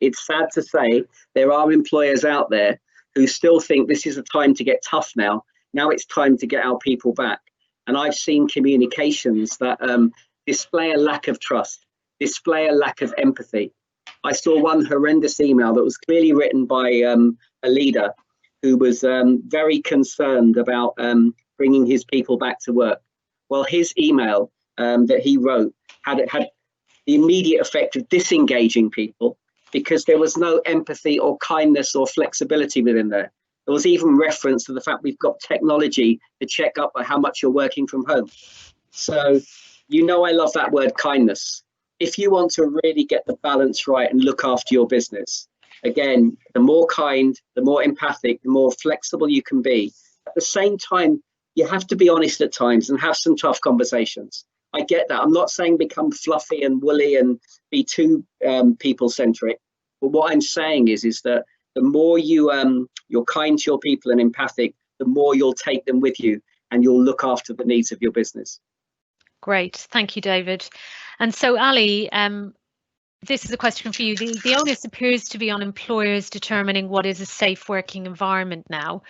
It's sad to say there are employers out there who still think this is a time to get tough now. Now it's time to get our people back. And I've seen communications that display a lack of trust, display a lack of empathy. I saw one horrendous email that was clearly written by a leader who was very concerned about bringing his people back to work. Well, his email that he wrote had the immediate effect of disengaging people because there was no empathy or kindness or flexibility within there. There was even reference to the fact we've got technology to check up how much you're working from home. So, you know, I love that word kindness. If you want to really get the balance right and look after your business, again, the more kind, the more empathic, the more flexible you can be. At the same time, you have to be honest at times and have some tough conversations. I get that. I'm not saying become fluffy and woolly and be too people-centric. But what I'm saying is that the more you're kind to your people and empathic, the more you'll take them with you and you'll look after the needs of your business. Great. Thank you, David. And so, Ali, this is a question for you. The onus appears to be on employers determining what is a safe working environment now.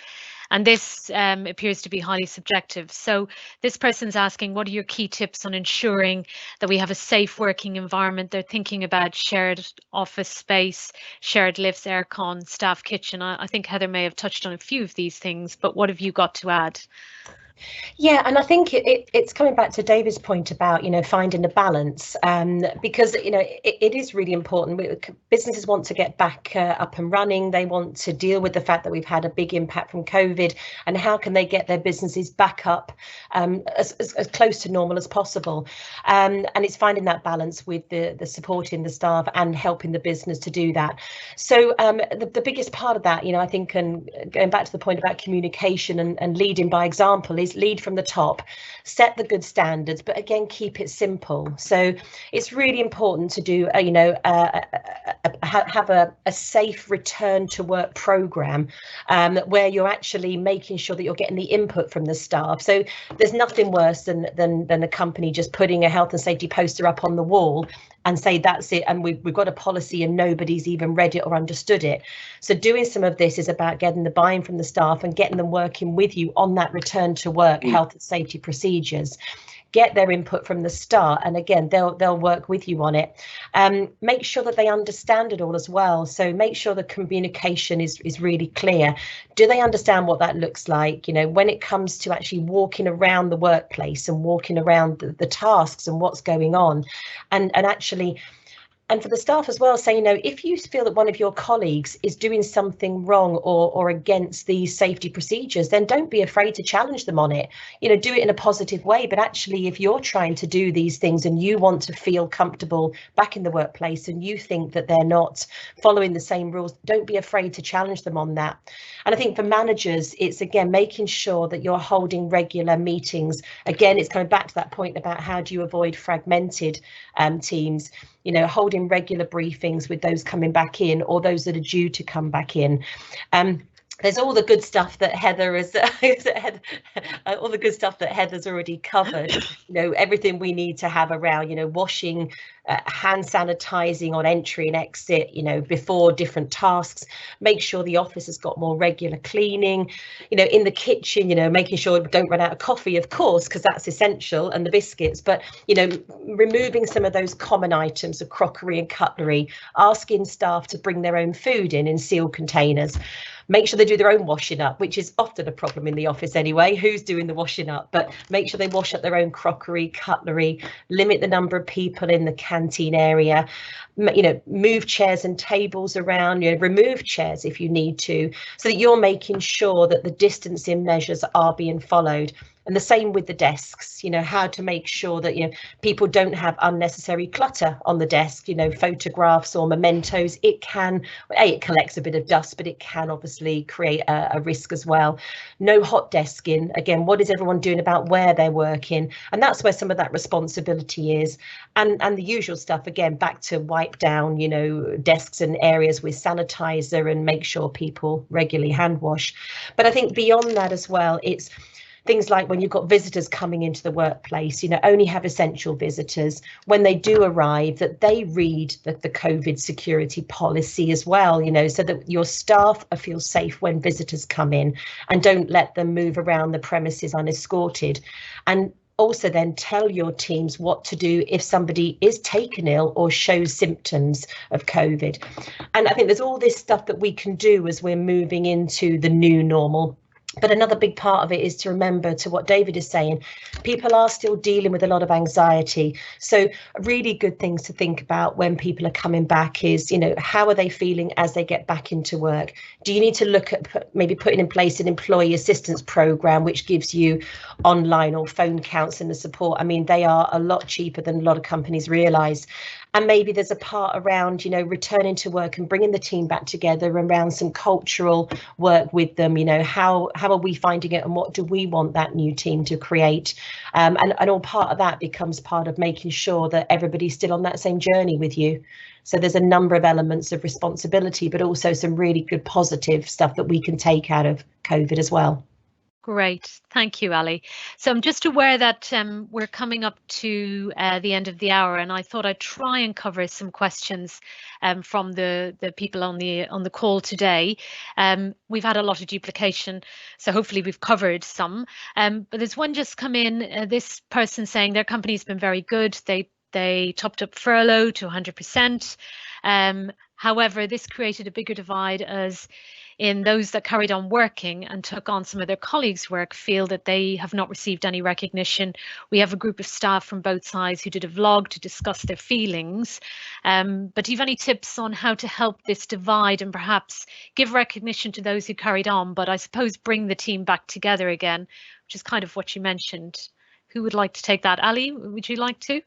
And this appears to be highly subjective. So this person's asking, what are your key tips on ensuring that we have a safe working environment? They're thinking about shared office space, shared lifts, aircon, staff kitchen. I think Heather may have touched on a few of these things, but what have you got to add? Yeah, and I think it's coming back to David's point about, finding a balance, because, it is really important. Businesses want to get back up and running. They want to deal with the fact that we've had a big impact from COVID, and how can they get their businesses back up as close to normal as possible. And it's finding that balance with the supporting the staff and helping the business to do that. So the biggest part of that, I think, and going back to the point about communication and leading by example, is lead from the top, set the good standards, but again, keep it simple. So it's really important to do, have a safe return to work program where you're actually making sure that you're getting the input from the staff. So there's nothing worse than a company just putting a health and safety poster up on the wall and say that's it, and we've got a policy and nobody's even read it or understood it. So doing some of this is about getting the buy-in from the staff and getting them working with you on that return to work health and safety procedures. Get their input from the start, and again, they'll work with you on it. Make sure that they understand it all as well. So make sure the communication is really clear. Do they understand what that looks like? When it comes to actually walking around the workplace and walking around the tasks and what's going on, and actually. And for the staff as well, say, if you feel that one of your colleagues is doing something wrong or against these safety procedures, then don't be afraid to challenge them on it. Do it in a positive way. But actually, if you're trying to do these things and you want to feel comfortable back in the workplace and you think that they're not following the same rules, don't be afraid to challenge them on that. And I think for managers, it's, again, making sure that you're holding regular meetings. Again, it's coming back to that point about how do you avoid fragmented teams. holding regular briefings with those coming back in or those that are due to come back in. There's all the good stuff that Heather has, all the good stuff that Heather's already covered. Everything we need to have around, washing, hand sanitizing on entry and exit, before different tasks. Make sure the office has got more regular cleaning. In the kitchen, making sure we don't run out of coffee, of course, because that's essential, and the biscuits. But removing some of those common items of crockery and cutlery, asking staff to bring their own food in sealed containers. Make sure they do their own washing up, which is often a problem in the office anyway. Who's doing the washing up? But make sure they wash up their own crockery, cutlery, limit the number of people in the canteen area, move chairs and tables around, remove chairs if you need to, so that you're making sure that the distancing measures are being followed. And the same with the desks, how to make sure that, people don't have unnecessary clutter on the desk, photographs or mementos. It collects a bit of dust, but it can obviously create a risk as well. No hot desking. Again, what is everyone doing about where they're working? And that's where some of that responsibility is. And the usual stuff, again, back to wipe down, desks and areas with sanitizer and make sure people regularly hand wash. But I think beyond that as well, it's things like when you've got visitors coming into the workplace, only have essential visitors. When they do arrive, that they read the COVID security policy as well, so that your staff feel safe when visitors come in, and don't let them move around the premises unescorted. And also then tell your teams what to do if somebody is taken ill or shows symptoms of COVID. And I think there's all this stuff that we can do as we're moving into the new normal. But another big part of it is to remember, to what David is saying, people are still dealing with a lot of anxiety. So really good things to think about when people are coming back is, how are they feeling as they get back into work? Do you need to look at maybe putting in place an employee assistance program, which gives you online or phone counselling and support? I mean, they are a lot cheaper than a lot of companies realise. And maybe there's a part around, returning to work and bringing the team back together around some cultural work with them. How are we finding it and what do we want that new team to create? And all part of that becomes part of making sure that everybody's still on that same journey with you. So there's a number of elements of responsibility, but also some really good positive stuff that we can take out of COVID as well. Great. Thank you, Ali. So I'm just aware that we're coming up to the end of the hour, and I thought I'd try and cover some questions from the people on the call today. We've had a lot of duplication, so hopefully we've covered some. But there's one just come in, this person saying their company's been very good. They topped up furlough to 100%. However, this created a bigger divide as in those that carried on working and took on some of their colleagues' work feel that they have not received any recognition. We have a group of staff from both sides who did a vlog to discuss their feelings. But do you have any tips on how to help this divide and perhaps give recognition to those who carried on, but I suppose bring the team back together again, which is kind of what you mentioned. Who would like to take that? Ali, would you like to?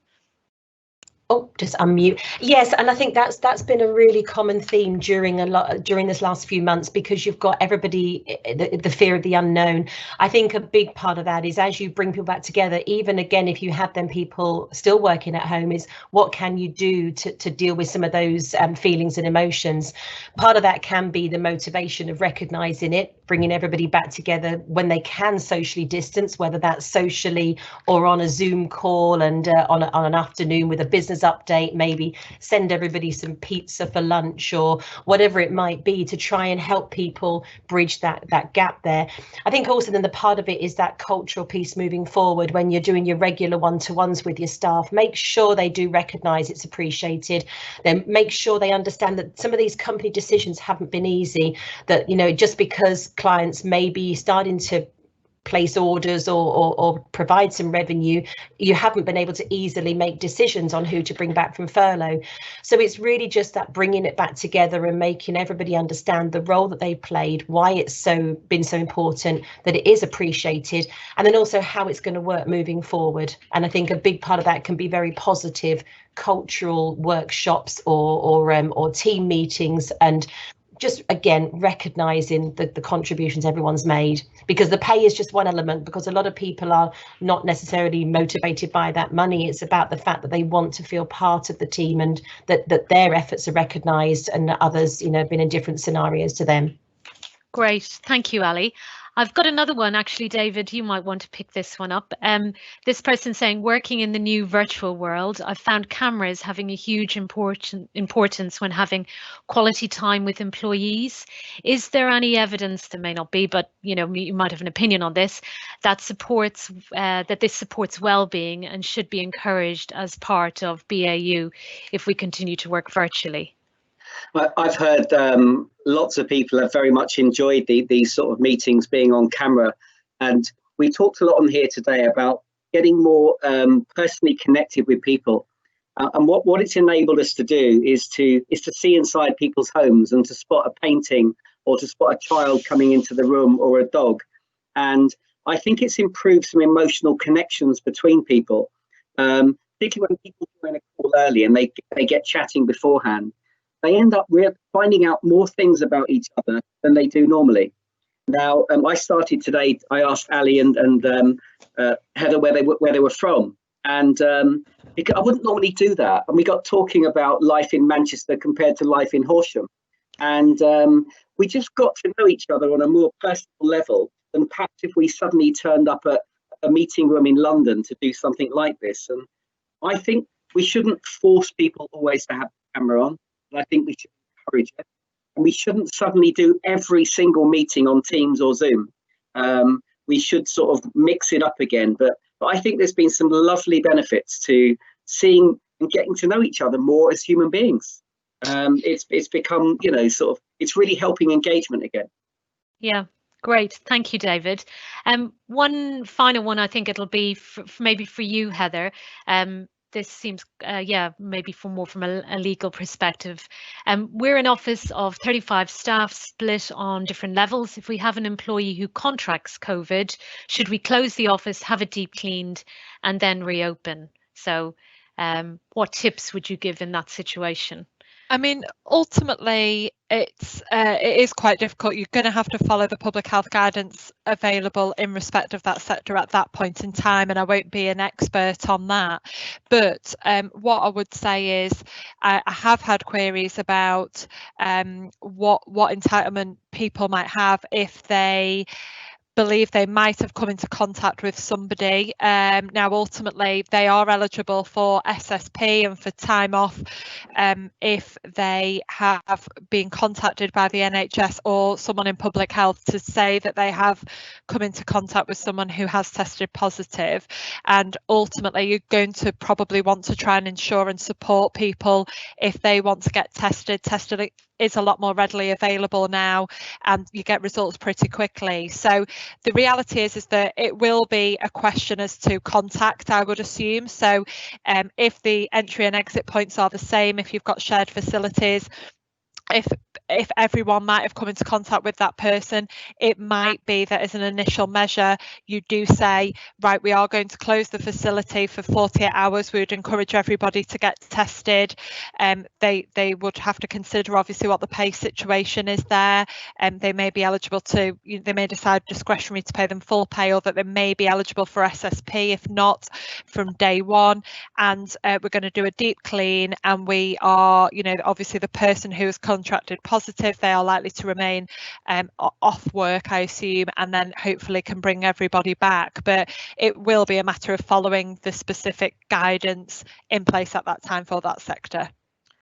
Oh, just unmute. Yes, and I think that's been a really common theme during this last few months, because you've got everybody, the fear of the unknown. I think a big part of that is as you bring people back together, even again, if you have them people still working at home, is what can you do to deal with some of those feelings and emotions. Part of that can be the motivation of recognizing it, bringing everybody back together when they can socially distance, whether that's socially or on a Zoom call and on an afternoon with a business update, maybe send everybody some pizza for lunch or whatever it might be to try and help people bridge that gap there. I think also then the part of it is that cultural piece moving forward. When you're doing your regular one-to-ones with your staff, make sure they do recognise it's appreciated. Then make sure they understand that some of these company decisions haven't been easy, that just because clients may be starting to place orders or provide some revenue, you haven't been able to easily make decisions on who to bring back from furlough. So it's really just that bringing it back together and making everybody understand the role that they played, why it's been so important, that it is appreciated, and then also how it's going to work moving forward. And I think a big part of that can be very positive cultural workshops or team meetings, and just again recognizing the contributions everyone's made, because the pay is just one element, because a lot of people are not necessarily motivated by that money. It's about the fact that they want to feel part of the team, and that their efforts are recognized, and that others, you know, have been in different scenarios to them. Great, thank you, Ali. I've got another one, actually, David, you might want to pick this one up. This person saying, working in the new virtual world, I've found cameras having a huge importance when having quality time with employees. Is there any evidence, there may not be, but you know, you might have an opinion on this, that supports that this supports well-being and should be encouraged as part of BAU if we continue to work virtually? I've heard lots of people have very much enjoyed these sort of meetings being on camera, and we talked a lot on here today about getting more personally connected with people, and what it's enabled us to do is to see inside people's homes and to spot a painting or to spot a child coming into the room or a dog. And I think it's improved some emotional connections between people, particularly when people join a call early and they get chatting beforehand. They end up finding out more things about each other than they do normally. Now, I started today, I asked Ali and Heather where they were from. And I wouldn't normally do that. And we got talking about life in Manchester compared to life in Horsham. And we just got to know each other on a more personal level than perhaps if we suddenly turned up at a meeting room in London to do something like this. And I think we shouldn't force people always to have the camera on. I think we should encourage it, and we shouldn't suddenly do every single meeting on Teams or Zoom. We should sort of mix it up again, but I think there's been some lovely benefits to seeing and getting to know each other more as human beings. It's become, you know, sort of, it's really helping engagement again. Yeah, great. Thank you, David. One final one, I think it'll be maybe for you, Heather. This seems, maybe from a legal perspective. We're an office of 35 staff split on different levels. If we have an employee who contracts COVID, should we close the office, have it deep cleaned, and then reopen? So what tips would you give in that situation? I mean, ultimately, it is quite difficult. You're going to have to follow the public health guidance available in respect of that sector at that point in time, and I won't be an expert on that. But what I would say is I have had queries about what entitlement people might have if they believe they might have come into contact with somebody. Now, ultimately, they are eligible for SSP and for time off if they have been contacted by the NHS or someone in public health to say that they have come into contact with someone who has tested positive. And ultimately, you're going to probably want to try and ensure and support people if they want to get tested. Tested is a lot more readily available now, and you get results pretty quickly. So the reality is that it will be a question as to contact, I would assume. So if the entry and exit points are the same, if you've got shared facilities, if everyone might have come into contact with that person, it might be that as an initial measure you do say, right, we are going to close the facility for 48 hours. We would encourage everybody to get tested. They would have to consider obviously what the pay situation is there, and they may be eligible to, they may decide discretionary to pay them full pay, or that they may be eligible for SSP if not from day one. And we're going to do a deep clean, and we are, obviously the person who has contracted positive, they are likely to remain off work, I assume, and then hopefully can bring everybody back. But it will be a matter of following the specific guidance in place at that time for that sector.